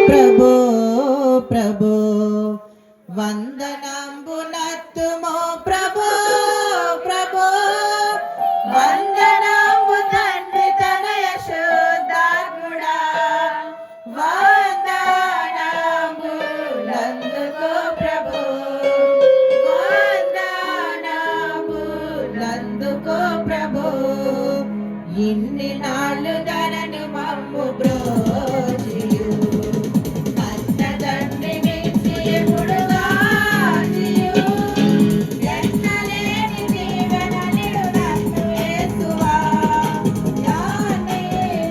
ప్రభో ప్రభో వందనంబునత్తుమో ప్రభో ప్రభో వందనంబు తండ్రి తనయ శుద్ధాత్ముడా వందనంబులందుకో ప్రభో వందనంబులందుకో ప్రభో ఇన్ని నాళ్ళు ధనను మమ్ము బ్రోచియు కన్న తండ్రి నుంచి ఎప్పుడు వాచియు ఎన్నలేని దీవెన నిడు నన్ను యేసువా యాని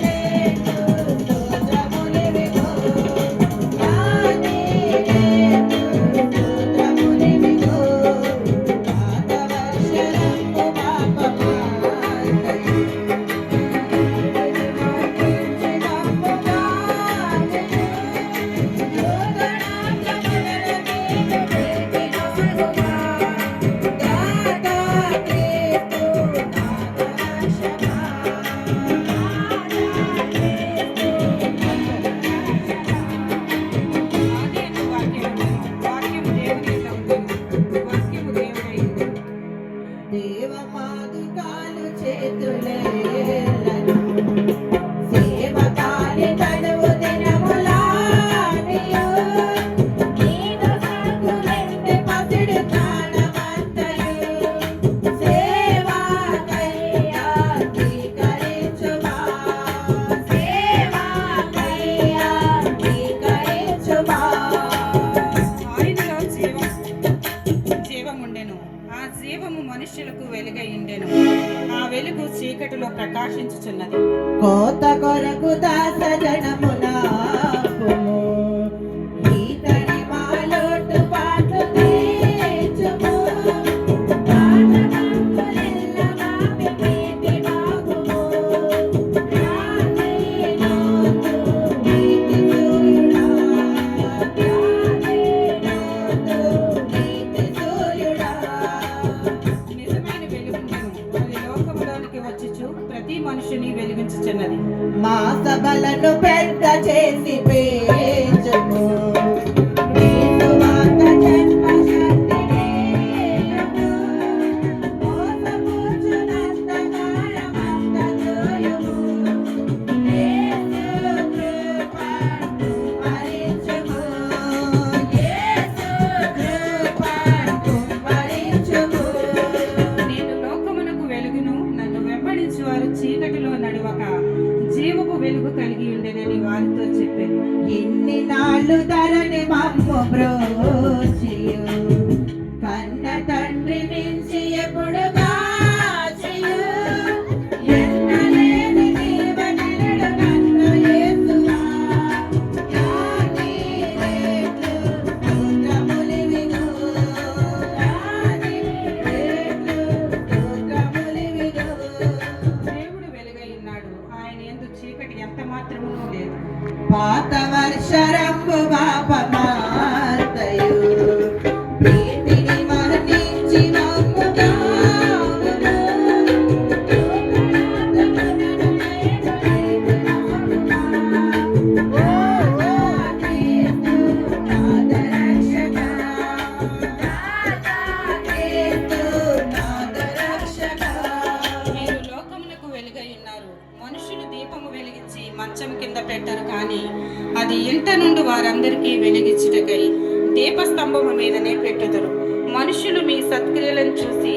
లేటు స్తోత్రములివిగో యాని లేటు స్తోత్రములివిగో పాదవర్షణము పాపమార్గయు దేవమాదుకాలు చేతులేలను సేవకాలి తడువు దినములానియు నీదు సాగు వెండి పసిడి ప్రాణమంతయు సేవాకై అంగీకరించుమా సేవాకై అంగీకరించుమా. ఆయనలో జీవముండెను, ఆ జీవము మనుష్యులకు వెలుగైండెను, ఆ వెలుగు చీకటిలో ప్రకాశించుచున్నది. కోత కొరకు దాస జనమునాపుము ఈతని మాలోటు పాటు తీర్చుము పాటకంకులెల్ల మాపి ప్రీతి మాగుము రానేనోతు నీతి సూర్యుడా రానేనోతు నీతి సూర్యుడా. నిజమైన వెలుగుండెను, అది లోకములోనికి వచ్చుచు ప్రతి మనుషుని వెలిగించుచున్నది. మా సభలను పెద్ద చేసి పేర్చుము యేసువాత జన్మ శక్తినేయుము మోసపుచ్చునంత కాలమంత తోయుము యేసు కృపను మరించుము యేసు కృపను మరించుము. నేను లోకమునకు వెలుగును, నన్ను వెంబడించు వారు చీకటిలో నడువక జీవపు వెలుగు కలిగి ఉండేనని వారితో చెప్పాను. ఇన్ని నాళ్ళు ధరని మమ్ము బ్రోచియు కన్న తండ్రి నుంచి ఎప్పుడు కాచియు ఎన్నలేని దీవెనలు నన్ను యేసువా యాని లేటు స్తోత్రములివిగో యాని లేటు స్తోత్రములివిగో. దేవుడు వెలుగై ఉన్నాడు, ఆయన యందు చీకటి ఎంత మాత్రమునూ లేదు. పాత వర్షరంబు పాపమార్తయు ప్రీతిని మరణించి మమ్ము గావును ఓ క్రీస్తు నాద రక్షక క్రీస్తు నాద రక్షక. మీరు లోకమునకు వెలుగై ఉన్నారు. మనుషులు దీపము వెలిగించి మంచం కింద పెట్టరు, కానీ అది ఇంట నుండి వారందరికీ వెలిగించుటకై దీపస్తంభము మీదనే పెట్టుదురు. మనుషులు మీ సత్క్రియలను చూసి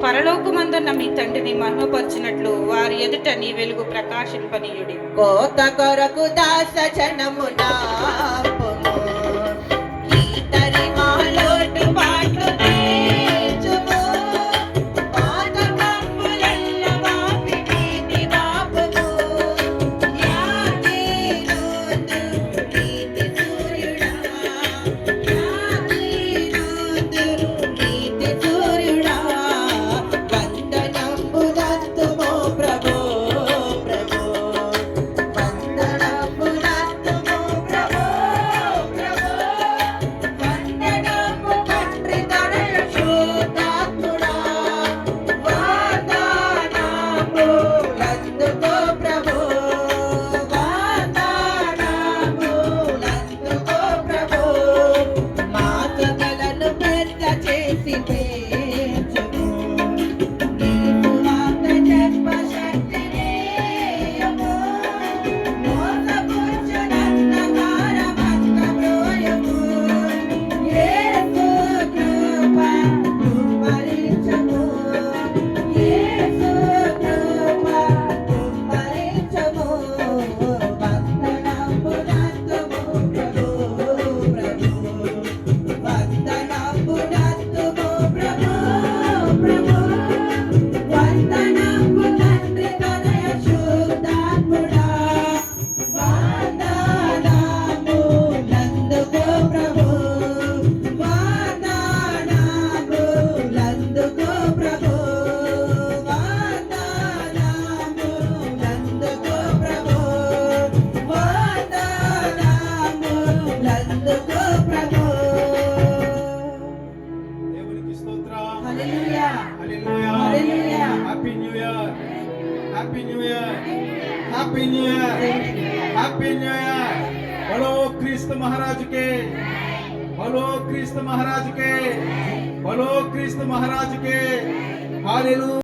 పరలోకమందున్న మీ తండ్రిని మహిమపరచినట్లు వారి ఎదుట నీ వెలుగు ప్రకాశింపనీయుడి. కోత కొరకు దాస జనమునాపుము ఈతని మాలోటు పాటు తీర్చుము పాతకంబులెల్ల మాపి ప్రీతి మాపుము యాని లోతు నీతి సూర్యుడా యాని లోతు నీతి సూర్యుడా. వందనంబునంతుమో ప్రభో ప్రభో వందనంబునంతుమో ప్రభో hallelujah hallelujah hallelujah happy new year happy new year happy new year happy new year बोलो क्रिस्त महाराज के बोलो क्रिस्त महाराज के बोलो क्रिस्त महाराज के हालेलुया।